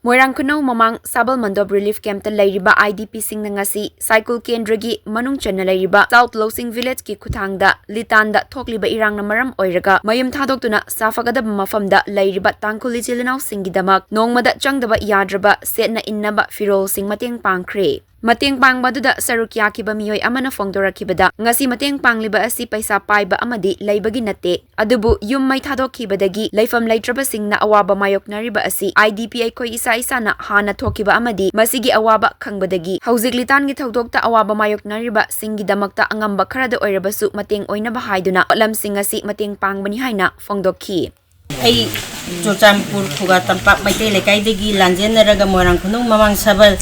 Moirangkhunou mamang Sabal Mandop Relief Camp ta lairiba IDP sing na ngasi cycle kendragi manung channa lairiba South Losing Village ki khutangda Litan da thokliba irang na maram oiraga mayum thadoktuna safagadaba mafamda lairiba Tangkhul ichilinau singi damak nongmada changdaba yadraba setna innaba firol sing mateng pangkhre Mateng pangbaduda sarukya kiba miyoi amana fongdorakibada ngasi mateng pangliba asi paisa paiba amadi laibagi nate adubu yum mai thadokibadagi laifam laitraba singna awaba mayoknariba asi IDP aikoi isa na hana thokiba amadi masigi awaba khangbadagi hauzik Litan gi thodokta awaba mayoknariba singi damakta angamba kharada oirabasu mateng oinaba haiduna lamsing asi mateng pangbani haina fongdokhi ai Chochampur Khuga Tampak Maite Lekaidagi Lanjenaraga Moirangkhunou mamang Sabal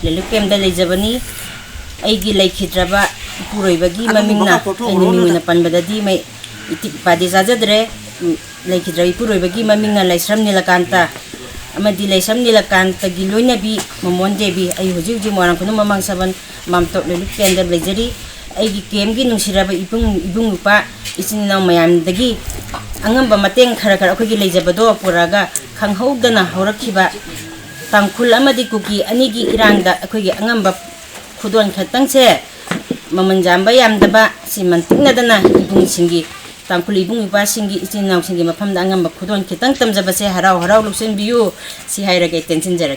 Relief Camp da lejabani aigi laikhidraba puroibagi mamingna aini minguna panbadadi mai itik padi sajadre laikhidrabi puroibagi mamingna laisram nilakanta amadi laisram nilakanta gi loinabi mamondebi ai hojiji Moirangkhunou mamang Sabal mamto Relief Camp da lejari aigi camp gi nungsiraba ibung upa isinna mayamdagi angamba mateng khara akhoi lejabado puraga khanghoudana horakhiba Tangkhul amadi kuki anigi irangda akhoi angamba khudon khatang se mamanjamba yamdaba simantingnadana ibung singi Tangkhul ibung ipa singi ichinaw singi mafamda angamba khudon khitang tamjaba se harau luksen biyu si hairaga tension jaragi